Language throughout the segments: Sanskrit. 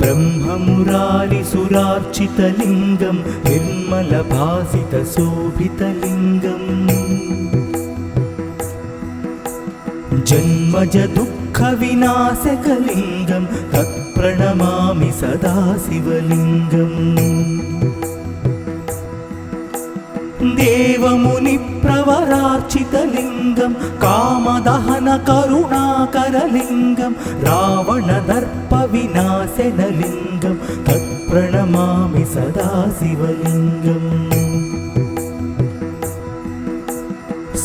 ब्रह्ममुरारिसुरार्चितलिङ्गं निर्मलभासितशोभितलिङ्गम् जन्मजदुःखविनाशकलिङ्गं तत्प्रणमामि सदा शिवलिङ्गम् देवमुनिप्रवरार्चितलिङ्गं कामदहनकरुणाकरलिङ्गं रावणदर्पविनाशनलिङ्गं तत्प्रणमामि सदा शिवलिङ्गम्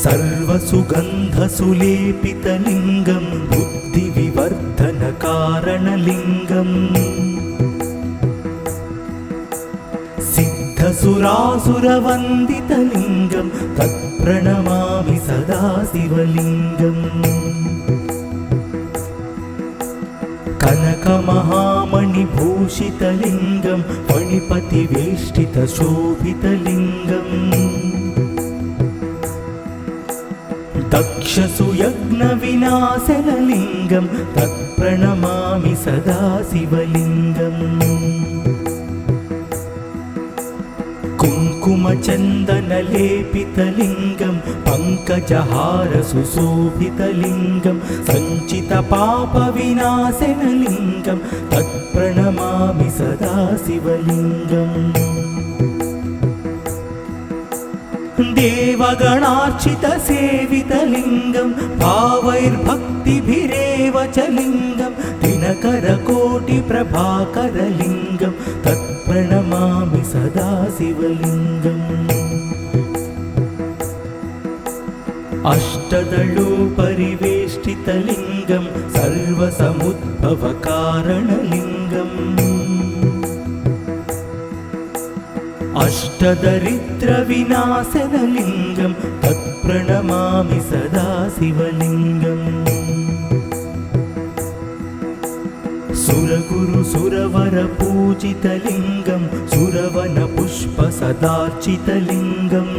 सर्वसुगन्धसुलेपितलिङ्गं बुद्धिविवर्धनकारणलिङ्गम् सिद्धसुरासुरवन्दितलिङ्गं तत्प्रणमामि सदा शिवलिङ्गम् कनकमहामणिभूषितलिङ्गं फणिपतिवेष्टितशोभितलिङ्गम् दक्षसुयज्ञविनाशनलिङ्गं तत्प्रणमामि सदा शिवलिङ्गम् कुङ्कुमचन्दनलेपितलिङ्गं पङ्कजहारसुशोभितलिङ्गं सञ्चितपापविनाशनलिङ्गं तत्प्रणमामि सदा शिवलिङ्गम् देवगणार्चितसेवितलिङ्गं भावैर्भक्तिभिरेव च लिङ्गं दिनकरकोटिप्रभाकरलिङ्गं तत्प्रणमामि सदा शिवलिङ्गम् अष्टदलोपरिवेष्टितलिङ्गं सर्वसमुद्भवकारणलिङ्गम् अष्टदरिद्रविनाशनलिङ्गं तत्प्रणमामि सदा शिवलिङ्गम् सुरगुरुसुरवरपूजितलिङ्गं सुरवनपुष्पसदार्चितलिङ्गम्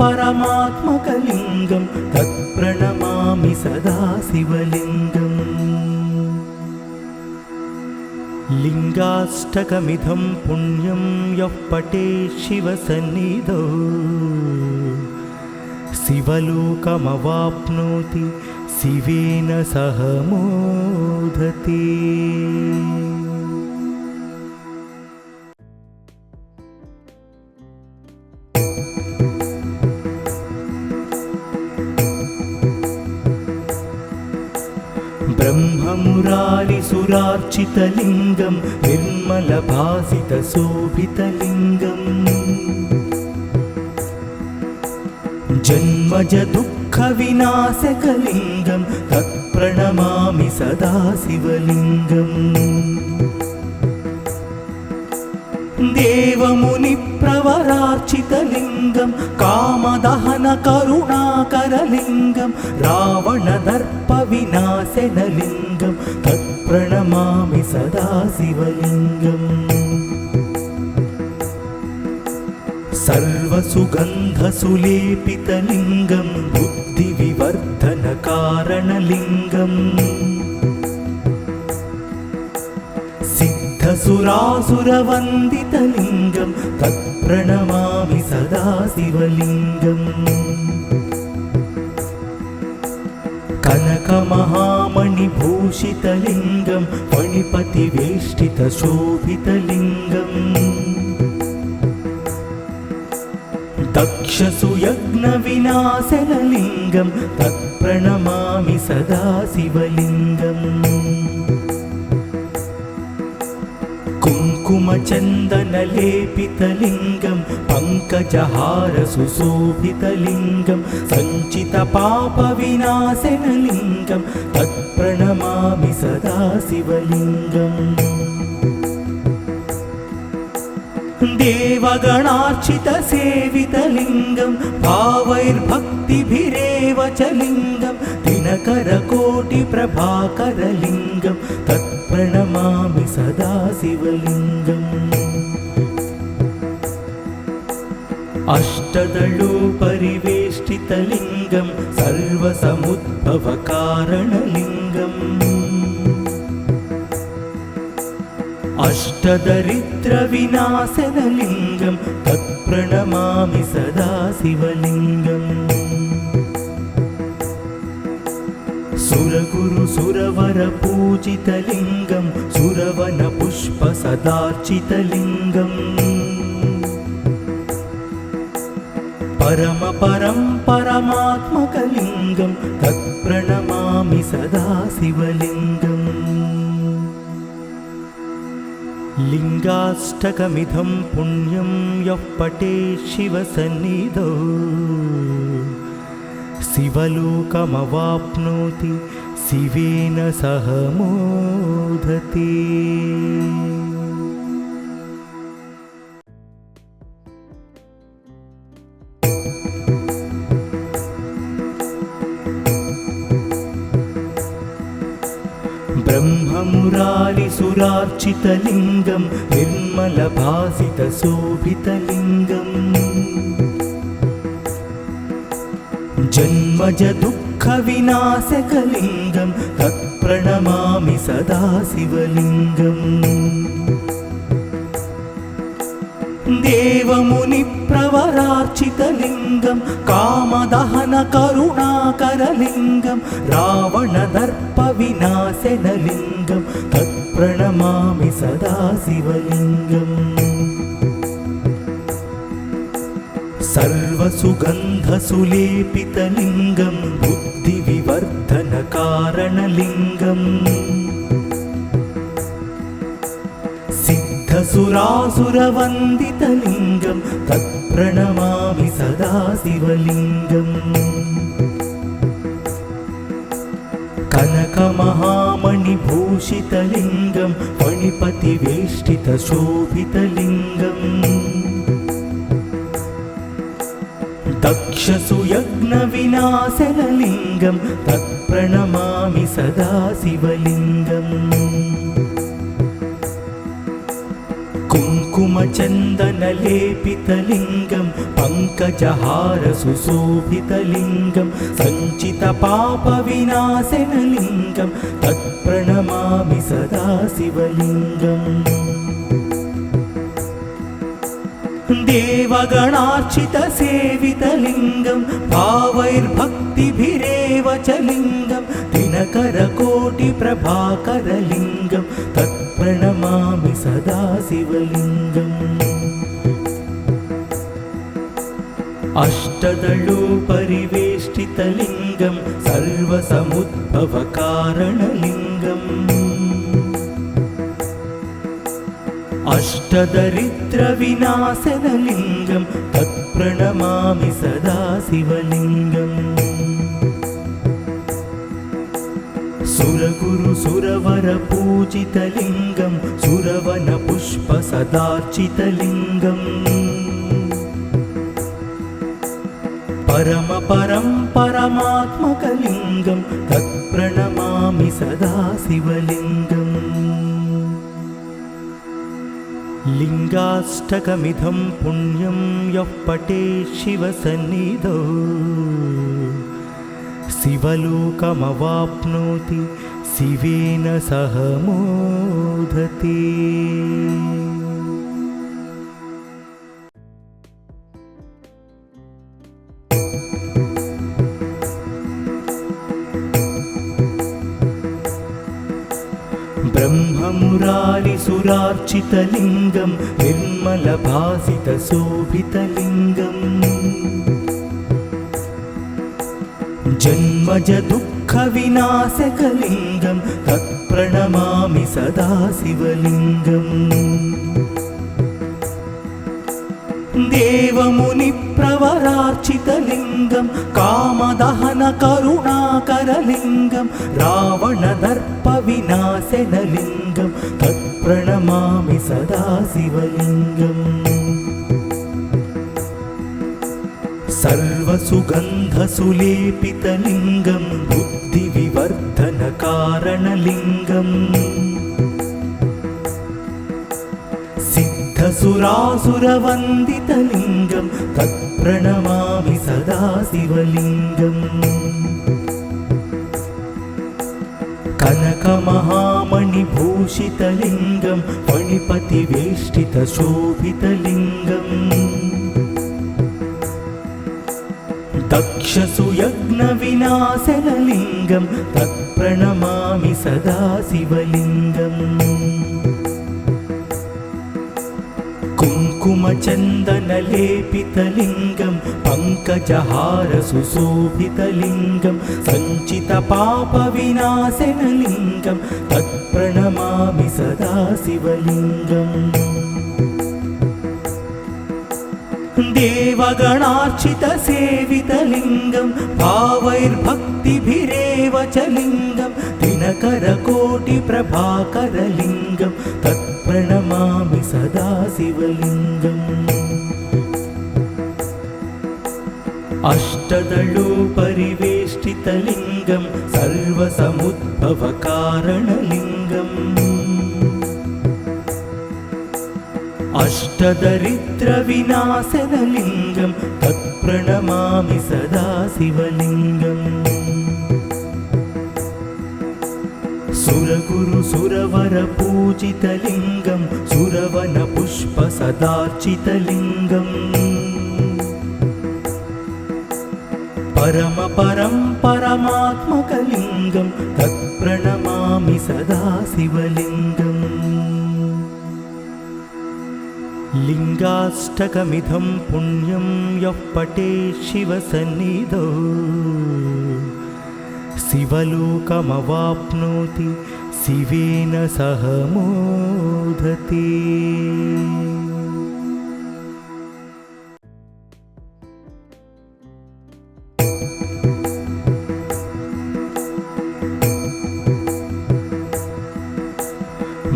परमात्मकलिङ्गं तत्प्रणमामि सदा शिवलिङ्गम् लिङ्गाष्टकमिदं पुण्यं यः पठेत् शिवसन्निधौ शिवलोकमवाप्नोति शिवेन सह मोदते। ब्रह्ममुरारिसुरार्चितलिङ्गं निर्मलभासितशोभितलिङ्गम् जन्मजदुःखविनाशकलिङ्गं तत्प्रणमामि सदा शिवलिङ्गम् देवमुनिप्रवरार्चितलिङ्गं कामदहनकरुणाकरलिङ्गं रावणदर्पविनाशनलिङ्गं तत्प्रणमामि सदा शिवलिङ्गम् सर्वसुगन्धसुलेपितलिङ्गं बुद्धिविवर्धनकारणलिङ्गम् सिद्धसुरासुरवन्दितलिङ्गं तत्प्रणमामि सदा शिवलिङ्गम् कनकमहामणिभूषितलिङ्गं फणिपतिवेष्टितशोभितलिङ्गम् दक्षसुयज्ञविनाशनलिङ्गं तत्प्रणमामि सदा शिवलिङ्गम् कुङ्कुमचन्दनलेपितलिङ्गं पङ्कजहारसुशोभितलिङ्गं सञ्चितपापविनाशनलिङ्गं तत्प्रणमामि सदा शिवलिङ्गम् देवगणार्चितसेवितलिङ्गं भावैर्भक्तिभिरेव च लिङ्गं दिनकरकोटिप्रभाकरलिङ्गं तत्प्रणमामि सदा शिवलिङ्गम् अष्टदलोपरिवेष्टितलिङ्गं सर्वसमुद्भवकारणलिङ्गम् अष्टदरिद्रविनाशनलिङ्गं तत्प्रणमामि सदा शिवलिङ्गम् सुरगुरुसुरवरपूजितलिङ्गं सुरवनपुष्पसदार्चितलिङ्गम् परमपरं परमात्मकलिङ्गं तत्प्रणमामि सदा शिवलिङ्गम् लिङ्गाष्टकमिदं पुण्यं यः पठेत् शिवसन्निधौ शिवलोकमवाप्नोति शिवेन सह मोदते। ब्रह्ममुरारिसुरार्चितलिङ्गं निर्मलभासितशोभितलिङ्गम् जन्मज दुःखविनाशकलिङ्गं तत्प्रणमामि सदा शिवलिङ्गम् देवमुनिप्रवरार्चितलिङ्गं कामदहनकरुणाकरलिङ्गं रावणदर्पविनाशनलिङ्गं तत्प्रणमामि सदा शिवलिङ्गम् सर्वसुगन्धसुलेपितलिङ्गं बुद्धिविवर्धनकारणलिङ्गम् सिद्धसुरासुरवन्दितलिङ्गं तत्प्रणमामि सदा शिवलिङ्गम् कनकमहामणिभूषितलिङ्गं फणिपतिवेष्टितशोभितलिङ्गम् दक्षसुयज्ञविनाशनलिङ्गं तत्प्रणमामि सदा शिवलिङ्गम् कुङ्कुमचन्दनलेपितलिङ्गं पङ्कजहारसुशोभितलिङ्गं सञ्चितपापविनाशनलिङ्गं तत्प्रणमामि सदा शिवलिङ्गम् देवगणार्चितसेवितलिङ्गं भावैर्भक्तिभिरेव च लिङ्गं दिनकरकोटिप्रभाकरलिङ्गं तत्प्रणमामि सदा शिवलिङ्गम् अष्टदलोपरिवेष्टितलिङ्गं सर्वसमुद्भवकारणलिङ्गम् अष्टदरिद्रविनाशनलिङ्गं तत्प्रणमामि सदा शिवलिङ्गम् सुरगुरुसुरवरपूजितलिङ्गं सुरवनपुष्पसदार्चितलिङ्गम् परमपरं परमात्मकलिङ्गं तत्प्रणमामि सदा शिवलिङ्गम् लिङ्गाष्टकमिदं पुण्यं यः पठेत् शिवसन्निधौ शिवलोकमवाप्नोति शिवेन सह मोदते। ब्रह्ममुरारिसुरार्चितलिङ्गं निर्मलभासितशोभितलिङ्गम् जन्मज दुःखविनाशकलिङ्गं तत्प्रणमामि सदा शिवलिङ्गम् देवमुनिप्रवरार्चितलिङ्गं कामदहनकरुणाकरलिङ्गं रावणदर्पविनाशनलिङ्गं तत्प्रणमामि सदा शिवलिङ्गम् सर्वसुगन्धसुलेपितलिङ्गं बुद्धिविवर्धनकारणलिङ्गम् सिद्धसुरासुरवन्दितलिङ्गं तत्प्रणमामि सदा शिवलिङ्गम् कनकमहामणिभूषितलिङ्गं फणिपतिवेष्टितशोभितलिङ्गम् दक्षसुयज्ञविनाशनलिङ्गं तत्प्रणमामि सदा शिवलिङ्गम् कुङ्कुमचन्दनलेपितलिङ्गं पङ्कजहारसुशोभितलिङ्गं सञ्चितपापविनाशनलिङ्गं तत्प्रणमामि सदा शिवलिङ्गम् देवगणार्चितसेवितलिङ्गं भावैर्भक्तिभिरेव च लिङ्गं दिनकरकोटिप्रभाकरलिङ्गं तत्प्रणमामि सदा शिवलिङ्गम् अष्टदलोपरिवेष्टितलिङ्गं सर्वसमुद्भवकारणलिङ्गम् अष्टदरिद्रविनाशनलिङ्गं तत्प्रणमामि सदा शिवलिङ्गम् सुरगुरुसुरवरपूजितलिङ्गं सुरवनपुष्पसदार्चितलिङ्गम् परमात्मकलिङ्गं तत्प्रणमामि सदा शिवलिङ्गम् लिङ्गाष्टकमिदं पुण्यं यः पठेत् शिवसन्निधौ शिवलोकमवाप्नोति शिवेन सह मोदते।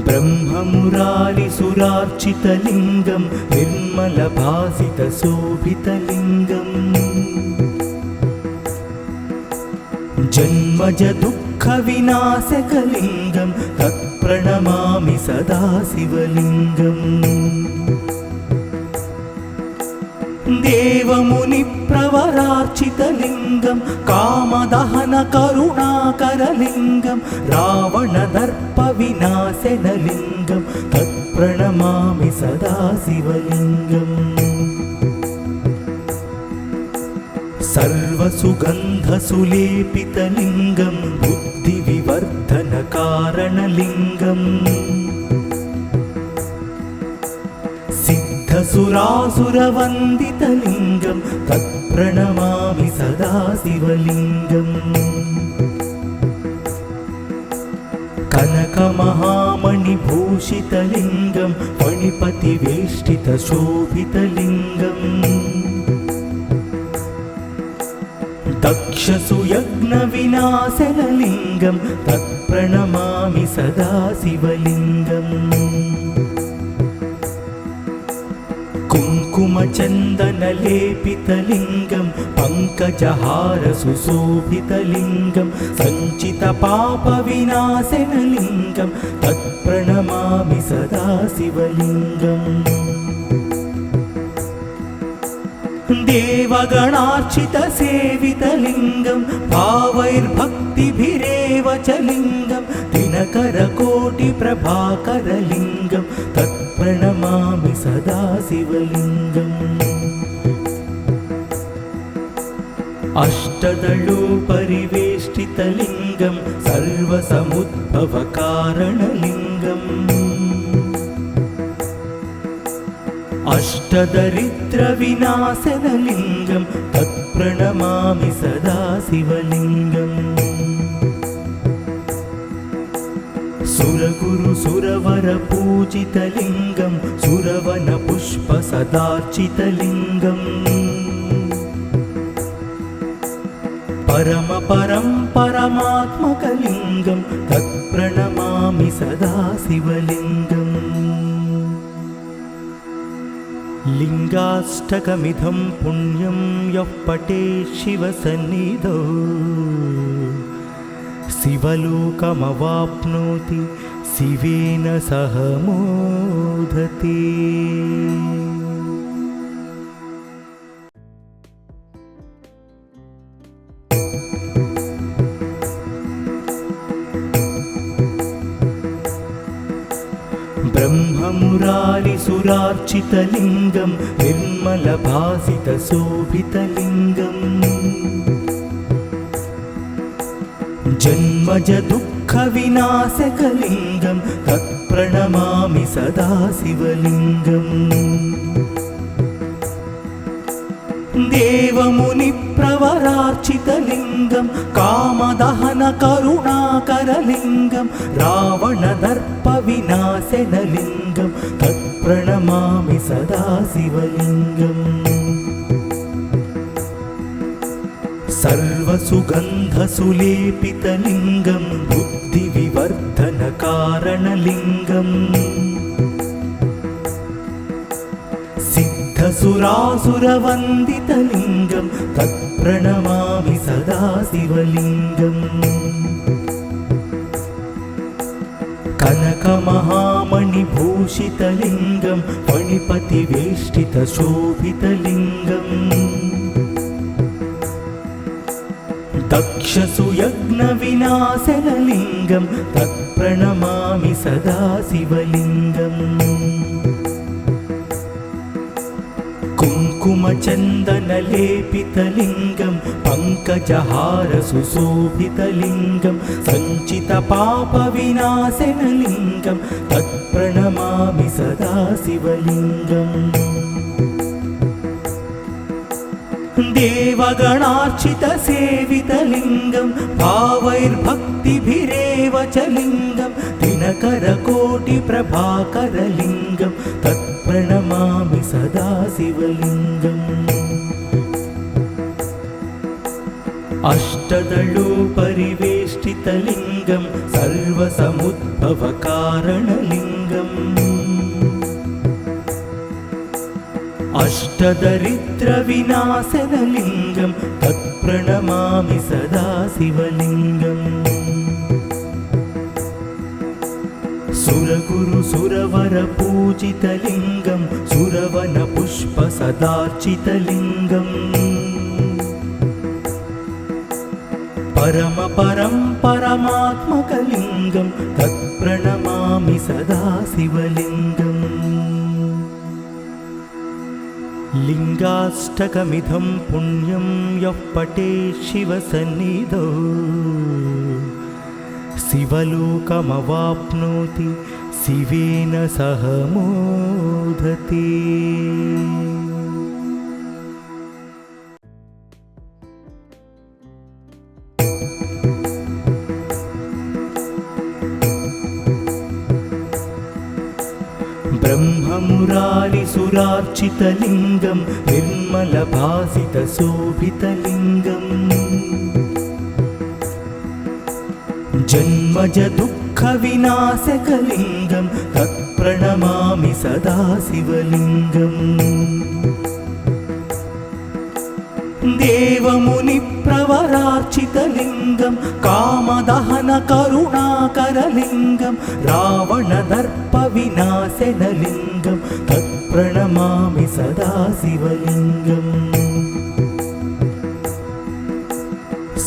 ब्रह्ममुरारिसुरार्चितलिङ्गं निर्मलभासितशोभितलिङ्गम् जन्मजदुःखविनाशकलिङ्गं तत्प्रणमामि सदा शिवलिङ्गम् देवमुनिप्रवरार्चितलिङ्गं कामदहनकरुणाकरलिङ्गं रावणदर्पविनाशनलिङ्गं तत्प्रणमामि सदा शिवलिङ्गम् सर्वसुगन्धसुलेपितलिङ्गं बुद्धिविवर्धनकारणलिङ्गम् सिद्धसुरासुरवन्दितलिङ्गं तत्प्रणमामि सदा शिवलिङ्गम् कनकमहामणिभूषितलिङ्गं फणिपतिवेष्टितशोभितलिङ्गम् दक्षसुयज्ञविनाशनलिङ्गं तत्प्रणमामि सदा शिवलिङ्गम् कुङ्कुमचन्दनलेपितलिङ्गं पङ्कजहारसुशोभितलिङ्गं सञ्चितपापविनाशनलिङ्गं तत्प्रणमामि सदा शिवलिङ्गम् देवगणार्चितसेवितलिङ्गं भावैर्भक्तिभिरेव च लिङ्गं दिनकरकोटिप्रभाकरलिङ्गं तत्प्रणमामि सदा शिवलिङ्गम् अष्टदलोपरिवेष्टितलिङ्गं सर्वसमुद्भवकारणलिङ्गम् अष्टदरिद्रविनाशनलिङ्गं तत्प्रणमामि सदा शिवलिङ्गम् सुरगुरुसुरवरपूजितलिङ्गं सुरवनपुष्पसदार्चितलिङ्गम् परमात्मकलिङ्गं तत्प्रणमामि सदा शिवलिङ्गम् लिङ्गाष्टकमिदं पुण्यं यः पठेत् शिवसन्निधौ शिवलोकमवाप्नोति शिवेन सह मोदते। ब्रह्ममुरारिसुरार्चितलिङ्गं निर्मलभासितशोभितलिङ्गम् जन्मज दुःखविनाशकलिङ्गं तत्प्रणमामि सदा शिवलिङ्गम्। देवमुनिप्रवरार्चितलिङ्गं कामदहनकरुणाकरलिङ्गं रावणदर्पविनाशनलिङ्गं तत्प्रणमामि सदा शिवलिङ्गम्। सर्वसुगन्धसुलेपितलिङ्गं बुद्धिविवर्धनकारणलिङ्गम् सिद्धसुरासुरवन्दितलिङ्गं तत्प्रणमामि सदा शिवलिङ्गम्। कनकमहामणिभूषितलिङ्गं फणिपतिवेष्टितशोभितलिङ्गम् दक्षसुयज्ञविनाशनलिङ्गं तत्प्रणमामि सदा शिवलिङ्गम्। कुङ्कुमचन्दनलेपितलिङ्गं पङ्कजहारसुशोभितलिङ्गं सञ्चितपापविनाशनलिङ्गं तत्प्रणमामि सदा शिवलिङ्गम्। देवगणार्चितसेवितलिङ्गं भावैर्भक्तिभिरेव च लिङ्गं दिनकरकोटिप्रभाकरलिङ्गं तत्प्रणमामि सदा शिवलिङ्गम्। अष्टदलोपरिवेष्टितलिङ्गं सर्वसमुद्भवकारणलिङ्गम् अष्टदरिद्रविनाशनलिङ्गं तत्प्रणमामि सदा शिवलिङ्गम्। सुरगुरुसुरवरपूजितलिङ्गं सुरवनपुष्पसदार्चितलिङ्गम् परमात्मकलिङ्गं तत्प्रणमामि सदा शिवलिङ्गम्। लिङ्गाष्टकमिदं पुण्यं यः पठेत् शिवसन्निधौ शिवलोकमवाप्नोति शिवेन सह मोदते। ब्रह्ममुरारिसुरार्चितलिङ्गं निर्मलभासितशोभितलिङ्गम् जन्मज दुःखविनाशकलिङ्गं तत्प्रणमामि सदा शिवलिङ्गम्। देवमुनिप्रवरार्चितलिङ्गं कामदहनकरुणाकरलिङ्गं रावणदर्पविनाशनलिङ्गं तत्प्रणमामि सदा शिवलिङ्गम्।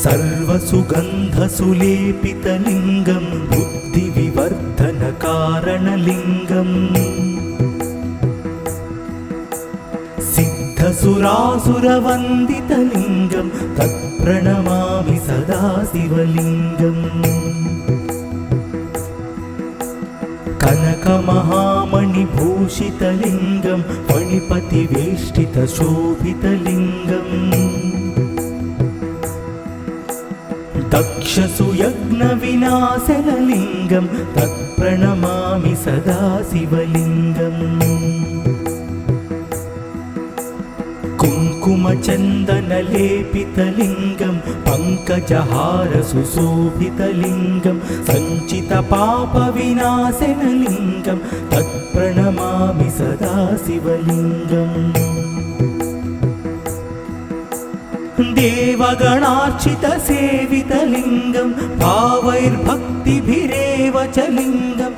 सर्वसुगन्धसुलेपितलिङ्गं बुद्धिविवर्धनकारणलिङ्गम् सिद्धसुरासुरवन्दितलिङ्गं तत्प्रणमामि सदा शिवलिङ्गम्। कनकमहामणिभूषितलिङ्गं फणिपतिवेष्टितशोभितलिङ्गम् दक्षसुयज्ञविनाशनलिङ्गं तत्प्रणमामि सदा शिवलिङ्गम्। कुङ्कुमचन्दनलेपितलिङ्गं पङ्कजहारसुशोभितलिङ्गं सञ्चितपापविनाशनलिङ्गं तत्प्रणमामि सदा शिवलिङ्गम्। देवगणार्चितसेवितलिङ्गं भावैर्भक्तिभिरेव च लिङ्गं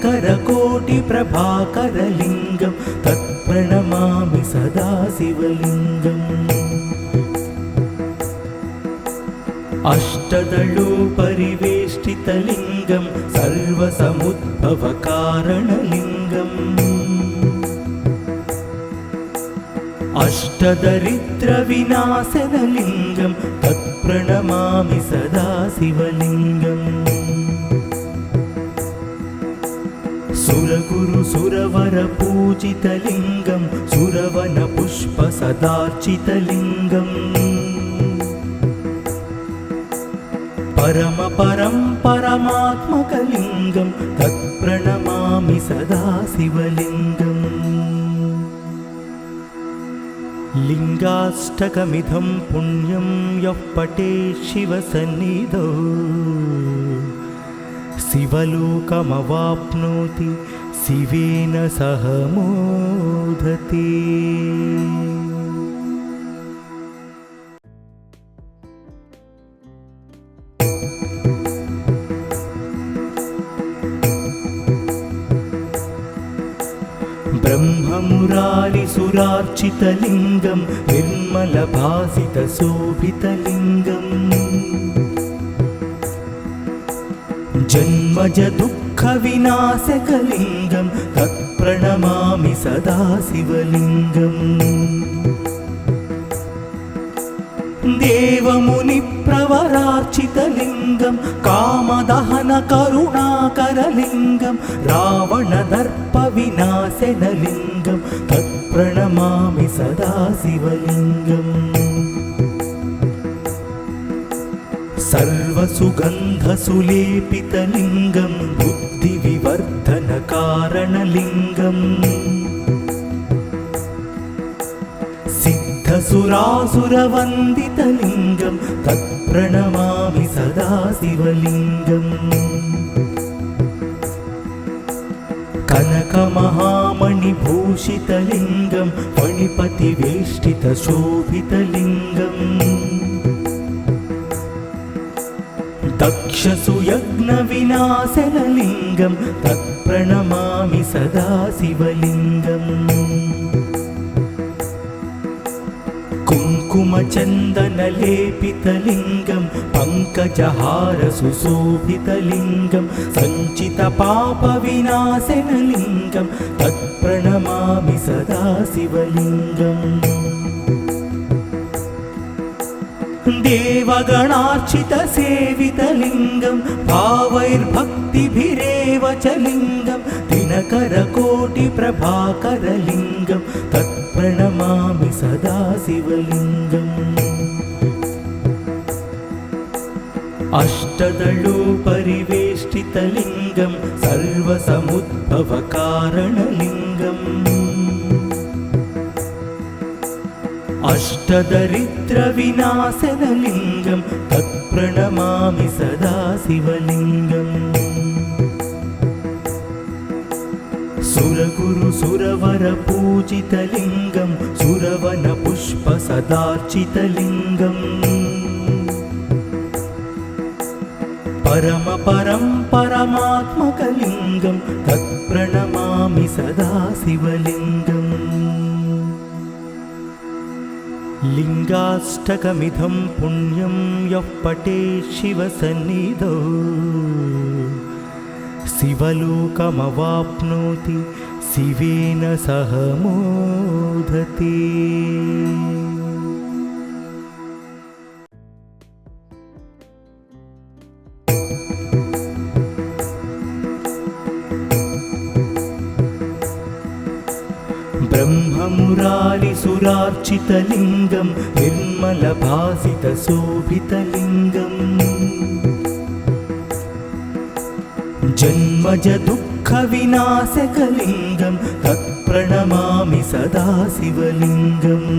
दिनकरकोटिप्रभाकरलिङ्गं तत्प्रणमामि सदा शिवलिङ्गम् अष्टदलोपरिवेष्टितलिङ्गं सर्वसमुद्भवकारणलिङ्गम् अष्टदरिद्रविनाशनलिङ्गं तत्प्रणमामि सदा शिवलिङ्गम् सुरगुरुसुरवरपूजितलिङ्गं सुरवनपुष्पसदार्चितलिङ्गम् परमपरं परमात्मकलिङ्गं तत्प्रणमामि सदा शिवलिङ्गम् लिङ्गाष्टकमिदं पुण्यं यः पठेत् शिवसन्निधौ शिवलोकमवाप्नोति शिवेन सह मोदते। ब्रह्ममुरारिसुरार्चितलिङ्गं निर्मलभासितशोभितलिङ्गम् जन्मजदुःखविनाशकलिङ्गं तत्प्रणमामि सदा शिवलिङ्गम् देवमुनिप्रवरार्चितलिङ्गं कामदहनकरुणाकरलिङ्गं रावणदर्पविनाशनलिङ्गं तत्प्रणमामि सदा शिवलिङ्गम् सर्वसुगन्धसुलेपितलिङ्गं बुद्धिविवर्धनकारणलिङ्गम् सिद्धसुरासुरवन्दितलिङ्गं तत्प्रणमामि सदा शिवलिङ्गम् कनकमहामणिभूषितलिङ्गं फणिपतिवेष्टितशोभितलिङ्गम् दक्षसुयज्ञविनाशनलिङ्गं तत्प्रणमामि सदा शिवलिङ्गम् कुङ्कुमचन्दनलेपितलिङ्गं पङ्कजहारसुशोभितलिङ्गं सञ्चितपापविनाशनलिङ्गं तत्प्रणमामि सदा शिवलिङ्गम् देवगणार्चितसेवितलिङ्गं भावैर्भक्तिभिरेव च लिङ्गं दिनकरकोटिप्रभाकरलिङ्गं तत्प्रणमामि सदा शिवलिङ्गम् अष्टदलोपरिवेष्टितलिङ्गं सर्वसमुद्भवकारणलिङ्गम् अष्टदरिद्रविनाशनलिङ्गं तत्प्रणमामि सदा शिवलिङ्गम् सुरगुरुसुरवरपूजितलिङ्गं सुरवनपुष्पसदार्चितलिङ्गम् परमपरं परमात्मकलिङ्गं तत्प्रणमामि सदा शिवलिङ्गम् लिङ्गाष्टकमिदं पुण्यं यः पठेत् शिवसन्निधौ शिवलोकमवाप्नोति शिवेन सह मोदते। ब्रह्ममुरारिसुरार्चितलिङ्गं निर्मलभासितशोभितलिङ्गम् जन्मजदुःखविनाशकलिङ्गं तत्प्रणमामि सदा शिवलिङ्गम्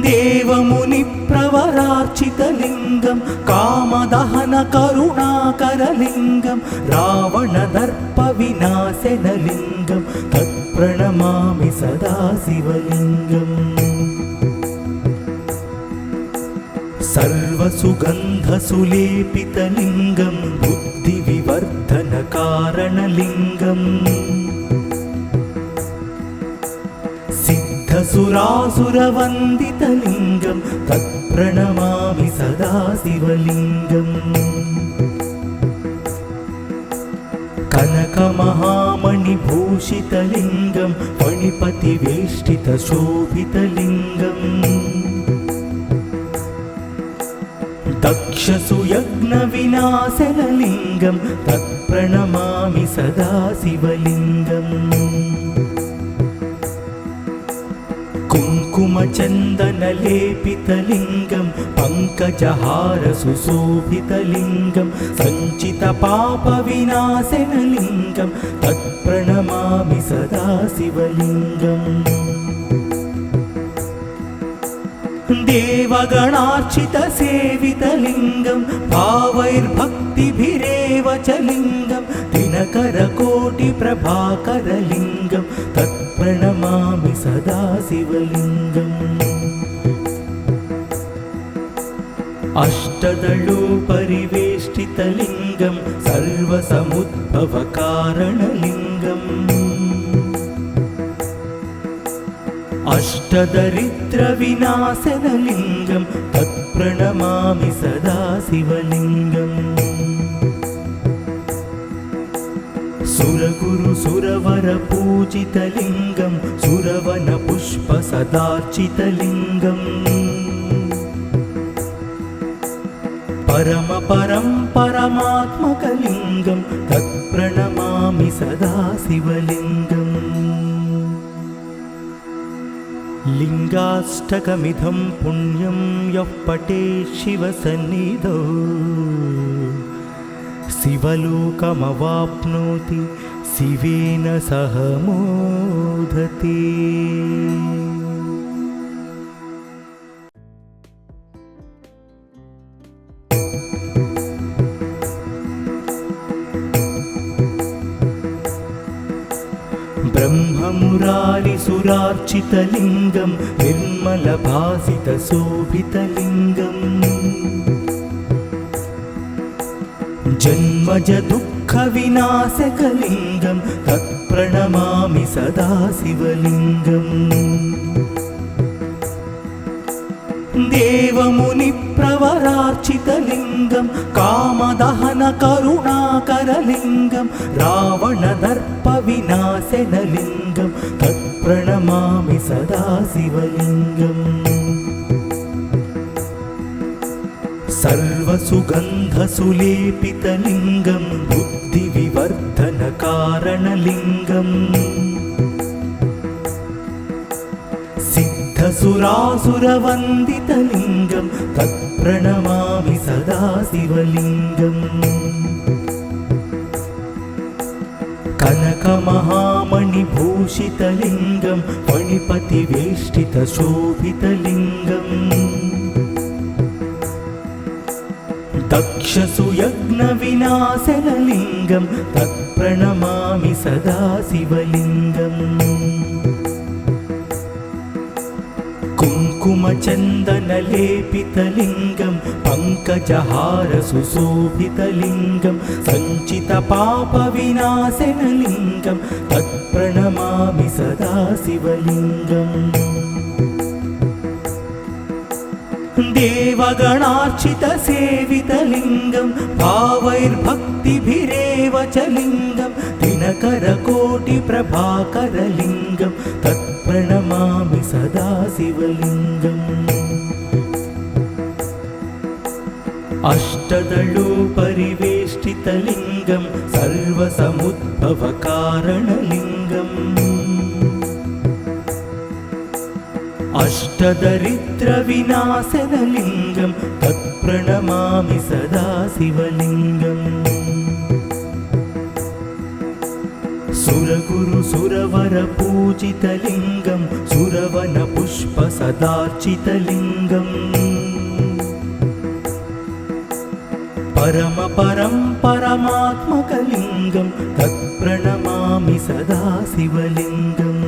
देवमुनिप्रवरार्चितलिङ्गं कामदहनकरुणाकरलिङ्गं रावणदर्पविनाशनलिङ्गं तत्प्रणमामि सदा शिवलिङ्गम् सर्वसुगन्धसुलेपितलिङ्गं बुद्धिविवर्धनकारणलिङ्गम् सिद्धसुरासुरवन्दितलिङ्गं तत्प्रणमामि सदा शिवलिङ्गम् कनकमहामणिभूषितलिङ्गं फणिपतिवेष्टितशोभितलिङ्गम् दक्षसुयज्ञविनाशनलिङ्गं तत्प्रणमामि सदा शिवलिङ्गम् कुङ्कुमचन्दनलेपितलिङ्गं पङ्कजहारसुशोभितलिङ्गं सञ्चितपापविनाशनलिङ्गं तत्प्रणमामि सदा शिवलिङ्गम् देवगणार्चितसेवितलिङ्गं भावैर्भक्तिभिरेव च लिङ्गं दिनकरकोटिप्रभाकरलिङ्गं तत्प्रणमामि सदा शिवलिङ्गम् अष्टदलोपरिवेष्टितलिङ्गं सर्वसमुद्भवकारणलिङ्गम् अष्टदरिद्रविनाशनलिङ्गं तत्प्रणमामि सदा शिवलिङ्गम् सुरगुरुसुरवरपूजितलिङ्गं सुरवनपुष्पसदार्चितलिङ्गम् परमात्मकलिङ्गं तत्प्रणमामि सदा शिवलिङ्गम् लिङ्गाष्टकमिदं पुण्यं यः पठेत् शिवसन्निधौ शिवलोकमवाप्नोति शिवेन सह मोदते। ब्रह्ममुरारिसुरार्चितलिङ्गं निर्मलभासितशोभितलिङ्गम् जन्मजदुःखविनाशकलिङ्गं तत्प्रणमामि सदा शिवलिङ्गम् देवमुनिप्रवरार्चितलिङ्गं कामदहनकरुणाकरलिङ्गं रावणदर्पविनाशनलिङ्गं तत्प्रणमामि सदा शिवलिङ्गम् सर्वसुगन्धसुलेपितलिङ्गं बुद्धिविवर्धनकारणलिङ्गम् सिद्धसुरासुरवन्दितलिङ्गं तत्प्रणमामि सदा शिवलिङ्गम् कनकमहामणिभूषितलिङ्गं फणिपतिवेष्टितशोभितलिङ्गम् दक्षसुयज्ञविनाशनलिङ्गं तत्प्रणमामि सदा शिवलिङ्गम् कुङ्कुमचन्दनलेपितलिङ्गं पङ्कजहारसुशोभितलिङ्गं सञ्चितपापविनाशनलिङ्गं तत्प्रणमामि सदा शिवलिङ्गम् देवगणार्चितसेवितलिङ्गं भावैर्भक्तिभिरेव च लिङ्गं दिनकरकोटिप्रभाकरलिङ्गं तत्प्रणमामि सदा शिवलिङ्गम् अष्टदलोपरिवेष्टितलिङ्गं सर्वसमुद्भवकारणलिङ्गम् अष्टदरिद्रविनाशनलिङ्गं तत्प्रणमामि सदा शिवलिङ्गम् सुरगुरुसुरवरपूजितलिङ्गं सुरवनपुष्पसदार्चितलिङ्गम् परमात्मकलिङ्गं तत्प्रणमामि सदा शिवलिङ्गम्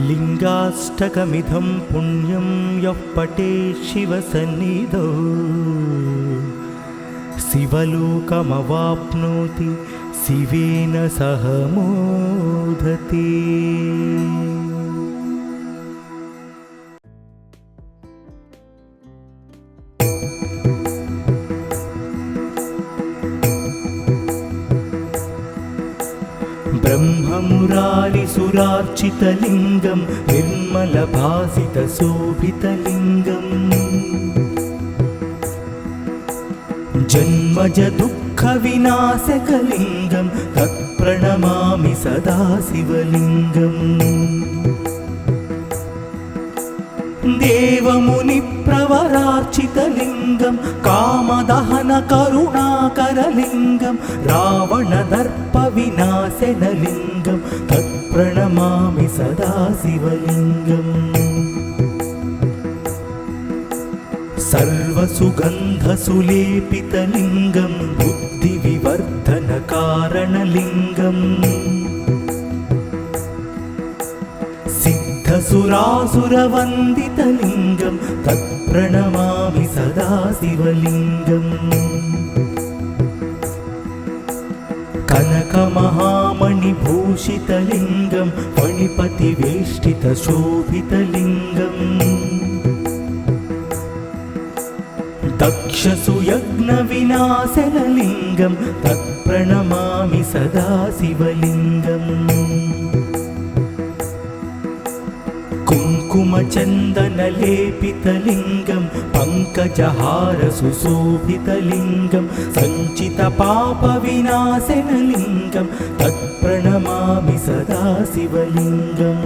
लिङ्गाष्टकमिदं पुण्यं यः पठेत् शिवसन्निधौ शिवलोकमवाप्नोति शिवेन सह मोदते। ब्रह्ममुरारिसुरार्चितलिङ्गं निर्मलभासितशोभितलिङ्गम् जन्मज दुःखविनाशकलिङ्गं तत्प्रणमामि सदा शिवलिङ्गम्। देवमुनिप्रवरार्चितलिङ्गं कामदहनकरुणाकरलिङ्गं रावणदर्पविनाशनलिङ्गं तत्प्रणमामि सदा शिवलिङ्गम्। सर्वसुगन्धसुलेपितलिङ्गं बुद्धिविवर्धनकारणलिङ्गम् सिद्धसुरासुरवन्दितलिङ्गं तत्प्रणमामि सदा शिवलिङ्गम्। कनकमहामणिभूषितलिङ्गं फणिपतिवेष्टितशोभितलिङ्गम् दक्षसुयज्ञविनाशनलिङ्गं तत्प्रणमामि सदा शिवलिङ्गम्। कुङ्कुमचन्दनलेपितलिङ्गं पङ्कजहारसुशोभितलिङ्गं सञ्चितपापविनाशनलिङ्गं तत्प्रणमामि सदा शिवलिङ्गम्।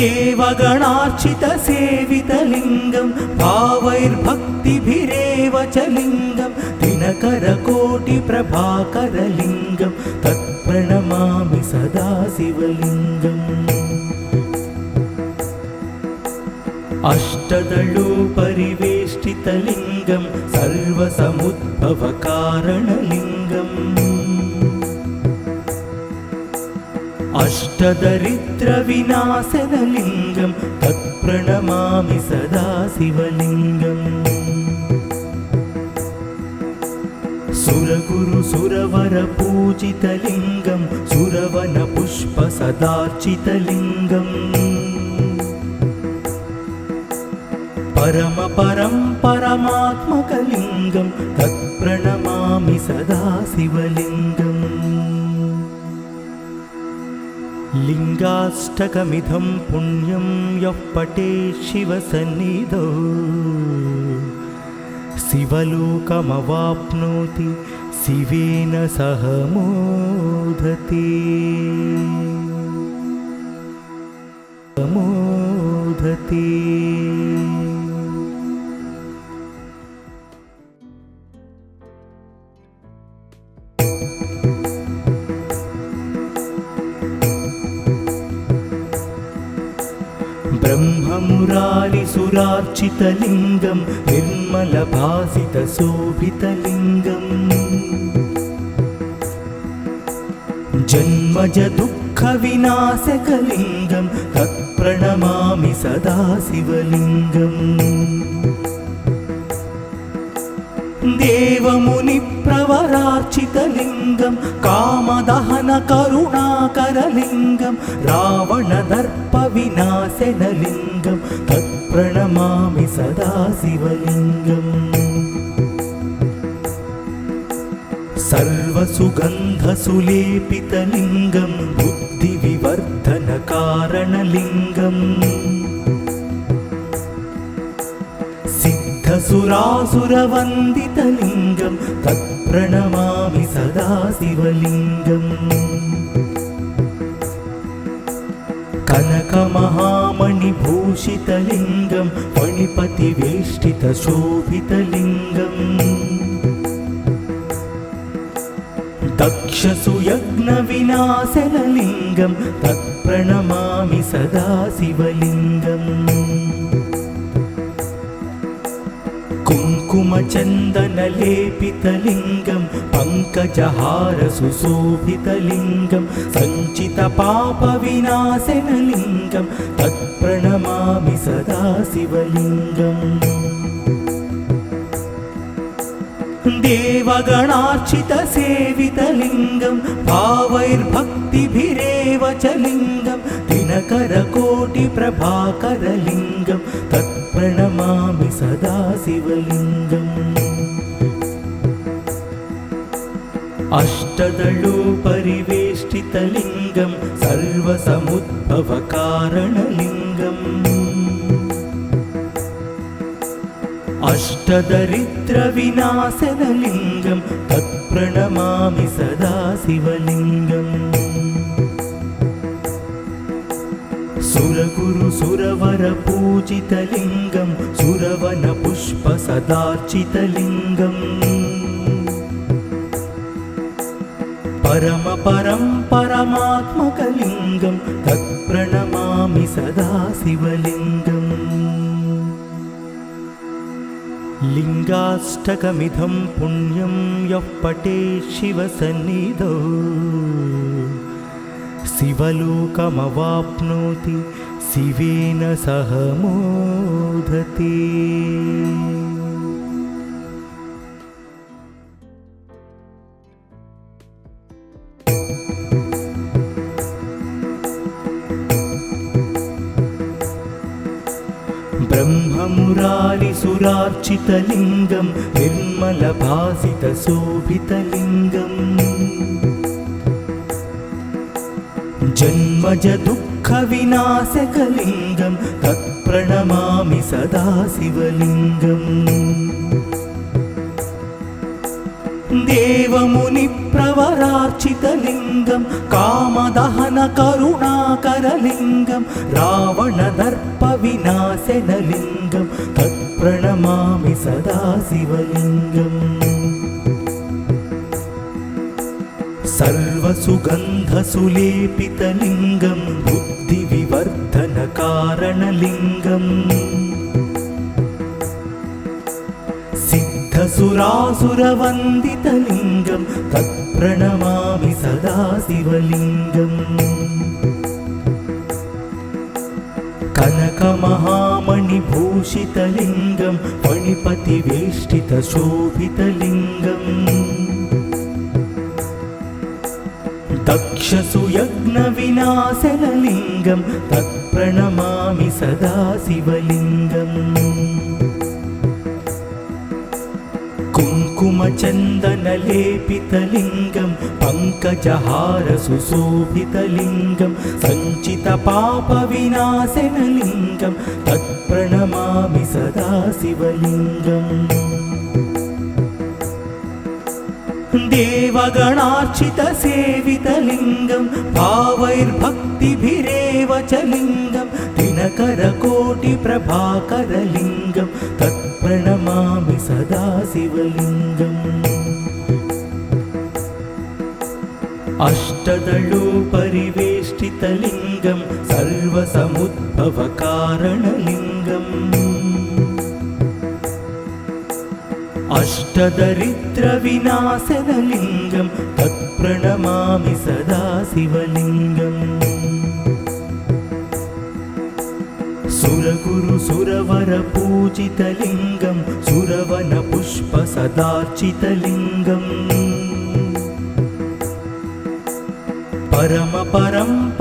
देवगणार्चितसेवितलिङ्गं भावैर्भक्तिभिरेव च लिङ्गं दिनकरकोटिप्रभाकरलिङ्गं तत्प्रणमामि सदा शिवलिङ्गम्। अष्टदलोपरिवेष्टितलिङ्गं सर्वसमुद्भवकारणलिङ्गम् अष्टदरिद्रविनाशनलिङ्गं तत्प्रणमामि सदा शिवलिङ्गम्। सुरगुरुसुरवरपूजितलिङ्गं सुरवनपुष्पसदार्चितलिङ्गम् परमात्मकलिङ्गं तत्प्रणमामि सदा शिवलिङ्गम्। लिङ्गाष्टकमिदं पुण्यं यः पठेत् शिवसन्निधौ शिवलोकमवाप्नोति शिवेन सह मोदते। ब्रह्ममुरारिसुरार्चितलिङ्गं निर्मलभासितशोभितलिङ्गम् जन्मज दुःखविनाशकलिङ्गं तत्प्रणमामि सदा शिवलिङ्गम्। देवमुनिप्रवरार्चितलिङ्गं कामदहनकरुणाकरलिङ्गं रावणदर्पविनाशनलिङ्गं तत्प्रणमामि सदा शिवलिङ्गम्। सर्वसुगन्धसुलेपितलिङ्गं बुद्धिविवर्धनकारणलिङ्गम् सिद्धसुरासुरवन्दितलिङ्गं तत्प्रणमामि सदा शिवलिङ्गम्। कनकमहामणिभूषितलिङ्गं फणिपतिवेष्टितशोभितलिङ्गम् दक्षसुयज्ञविनाशनलिङ्गं तत्प्रणमामि सदा शिवलिङ्गम्। कुङ्कुमचन्दनलेपितलिङ्गं पङ्कजहारसुशोभितलिङ्गं सञ्चितपापविनाशनलिङ्गं तत्प्रणमामि सदा शिवलिङ्गम् देवगणार्चितसेवितलिङ्गं भावैर्भक्तिभिरेव च लिङ्गं दिनकरकोटिप्रभाकरलिङ्गं तत्प्रणमामि सदा शिवलिङ्गम् अष्टदलोपरिवेष्टितलिङ्गं सर्वसमुद्भवकारणलिङ्गम् अष्टदरिद्रविनाशनलिङ्गं तत्प्रणमामि सदा शिवलिङ्गम् सुरगुरुसुरवरपूजितलिङ्गं सुरवनपुष्पसदार्चितलिङ्गम् परमात्मकलिङ्गं तत्प्रणमामि सदा शिवलिङ्गम् लिङ्गाष्टकमिदं पुण्यं यः पठेत् शिवसन्निधौ शिवलोकमवाप्नोति शिवेन सह मोदते। ब्रह्ममुरारिसुरार्चितलिङ्गं निर्मलभासितशोभितलिङ्गम् जन्मजदुःखविनाशकलिङ्गं तत्प्रणमामि सदा शिवलिङ्गम् देवमुनिप्रवरार्चितलिङ्गं कामदहनकरुणाकरलिङ्गं रावणदर्पविनाशनलिङ्गं तत्प्रणमामि सदा शिवलिङ्गम् सर्वसुगन्धसुलेपितलिङ्गं बुद्धिविवर्धनकारणलिङ्गम् सिद्धसुरासुरवन्दितलिङ्गं तत्प्रणमामि सदा शिवलिङ्गम् कनकमहामणिभूषितलिङ्गं फणिपतिवेष्टितशोभितलिङ्गम् दक्षसुयज्ञविनाशनलिङ्गं तत्प्रणमामि सदा शिवलिङ्गम् कुङ्कुमचन्दनलेपितलिङ्गं पङ्कजहारसुशोभितलिङ्गं सञ्चितपापविनाशनलिङ्गं तत्प्रणमामि सदा शिवलिङ्गम् देवगणार्चितसेवितलिङ्गं भावैर्भक्तिभिरेव च लिङ्गं दिनकरकोटिप्रभाकरलिङ्गं तत्प्रणमामि सदा शिवलिङ्गम् अष्टदलोपरिवेष्टितलिङ्गं सर्वसमुद्भवकारणलिङ्गम् अष्टदरिद्रविनाशनलिङ्गं तत्प्रणमामि सदा शिवलिङ्गम् सुरगुरुसुरवरपूजितलिङ्गं सुरवनपुष्पसदार्चितलिङ्गम्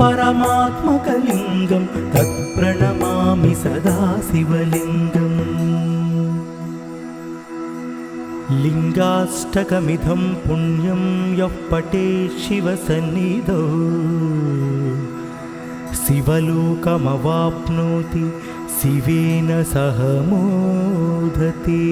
परमात्मकलिङ्गं तत्प्रणमामि सदा शिवलिङ्गम् लिङ्गाष्टकमिदं पुण्यं यः पठेत् शिवसन्निधौ शिवलोकमवाप्नोति शिवेन सह मोदते।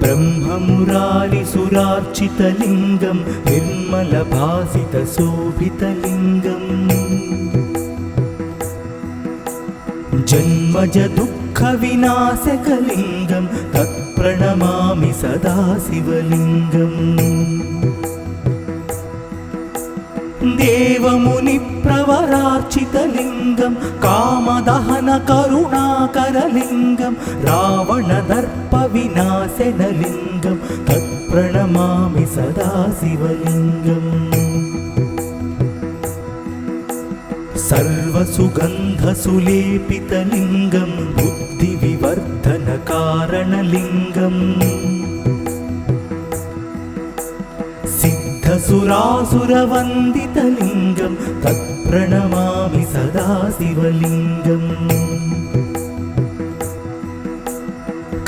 ब्रह्ममुरारिसुरार्चितलिङ्गं निर्मलभासितशोभितलिङ्गम् जन्मजदुःख दुःखविनाशकलिङ्गं तत्प्रणमामि सदा शिवलिङ्गम् देवमुनिप्रवरार्चितलिङ्गं कामदहनकरुणाकरलिङ्गं रावणदर्पविनाशनलिङ्गं तत्प्रणमामि सदा शिवलिङ्गम् सर्वसुगन्धसुलेपितलिङ्गं बुद्धिविवर्धनकारणलिङ्गम् सिद्धसुरासुरवन्दितलिङ्गं तत्प्रणमामि सदा शिवलिङ्गम्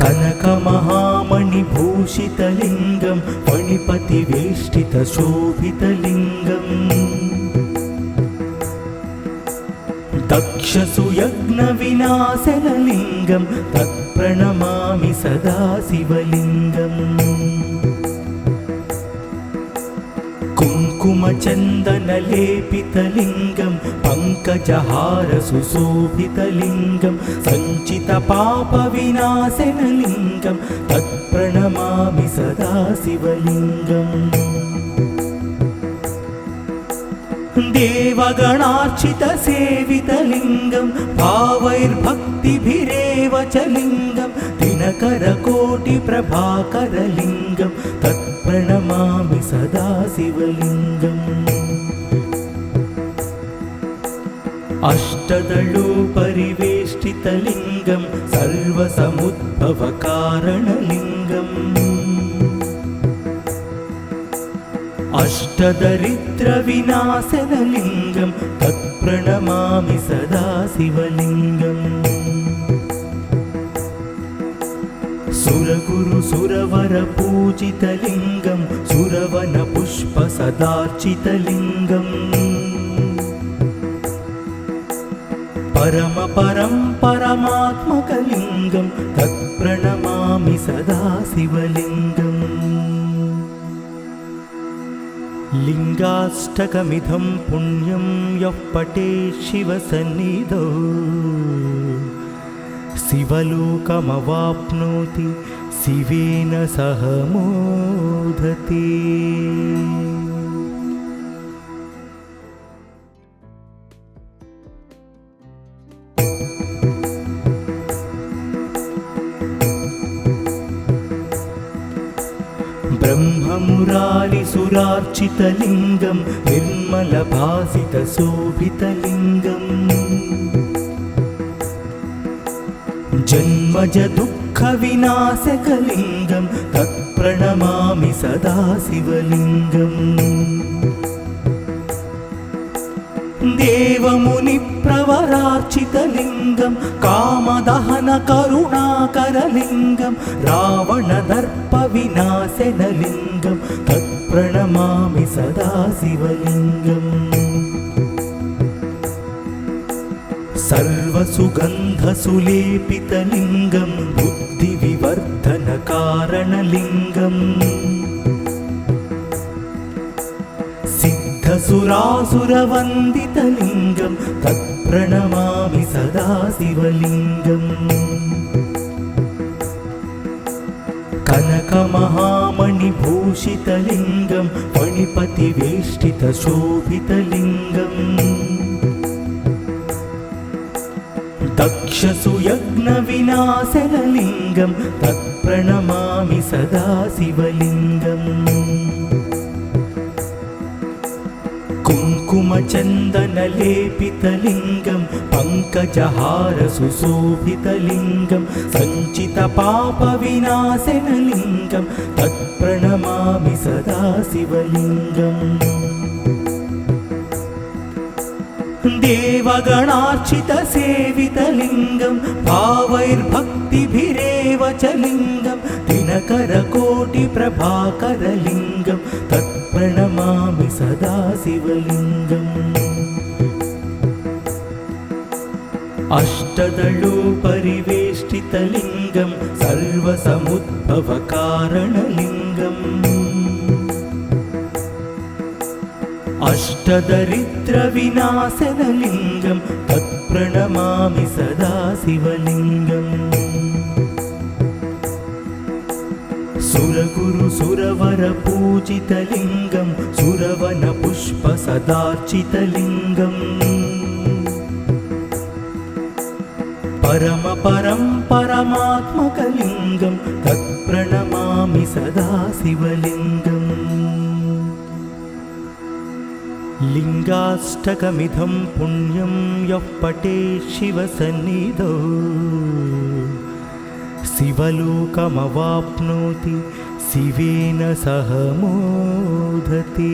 कनकमहामणिभूषितलिङ्गं फणिपतिवेष्टितशोभितलिङ्गम् दक्षसुयज्ञविनाशनलिङ्गं तत्प्रणमामि सदा शिवलिङ्गम् कुङ्कुमचन्दनलेपितलिङ्गं पङ्कजहारसुशोभितलिङ्गं सञ्चितपापविनाशनलिङ्गं तत्प्रणमामि सदा शिवलिङ्गम् देवगणार्चितसेवितलिङ्गं भावैर्भक्तिभिरेव च लिङ्गं दिनकरकोटिप्रभाकरलिङ्गं तत्प्रणमामि सदा शिवलिङ्गम् अष्टदलोपरिवेष्टितलिङ्गं सर्वसमुद्भवकारणलिङ्गम् अष्टदरिद्रविनाशनलिङ्गं तत्प्रणमामि सदा शिवलिङ्गम् सुरगुरुसुरवरपूजितलिङ्गं सुरवनपुष्पसदार्चितलिङ्गम् परमात्मकलिङ्गं तत्प्रणमामि सदा शिवलिङ्गम् लिङ्गाष्टकमिदं पुण्यं यः पठेत् शिवसन्निधौ शिवलोकमवाप्नोति शिवेन सह मोदते। ब्रह्ममुरारिसुरार्चितलिङ्गं निर्मलभासितशोभितलिङ्गम् जन्मजदुःखविनाशकलिङ्गं तत्प्रणमामि सदा शिवलिङ्गम् देवमुनिप्रवरार्चितलिङ्गं कामदहनकरुणाकरलिङ्गं रावणदर्पविनाशनलिङ्गं तत्प्रणमामि सदा शिवलिङ्गम् सर्वसुगन्धसुलेपितलिङ्गं बुद्धिविवर्धनकारणलिङ्गम् सिद्धसुरासुरवन्दितलिङ्गं तत्प्रणमामि सदा शिवलिङ्गम् कनकमहामणिभूषितलिङ्गं फणिपतिवेष्टितशोभितलिङ्गम् दक्षसुयज्ञविनाशनलिङ्गं तत्प्रणमामि सदा शिवलिङ्गम् कुङ्कुमचन्दनलेपितलिङ्गं पङ्कजहारसुशोभितलिङ्गं सञ्चितपापविनाशनलिङ्गं तत्प्रणमामि सदा शिवलिङ्गम् देवगणार्चितसेवितलिङ्गं भावैर्भक्तिभिरेव च लिङ्गं दिनकरकोटिप्रभाकरलिङ्गं तत्प्रणमामि सदा शिवलिङ्गम् अष्टदलोपरिवेष्टितलिङ्गं सर्वसमुद्भवकारणलिङ्गम् अष्टदरिद्रविनाशनलिङ्गं तत्प्रणमामि तत्प्रणमामि सदा शिवलिङ्गम् सुरगुरु सुरवर पूजितलिङ्गं सुरवन पुष्प सदार्चितलिङ्गम् परम परं परमात्मकलिङ्गं तत्प्रणमामि सदा शिवलिङ्गम् लिङ्गाष्टकमिदं पुण्यं यः पठेत् शिवसन्निधौ शिवलोकमवाप्नोति शिवेन सह मोदते।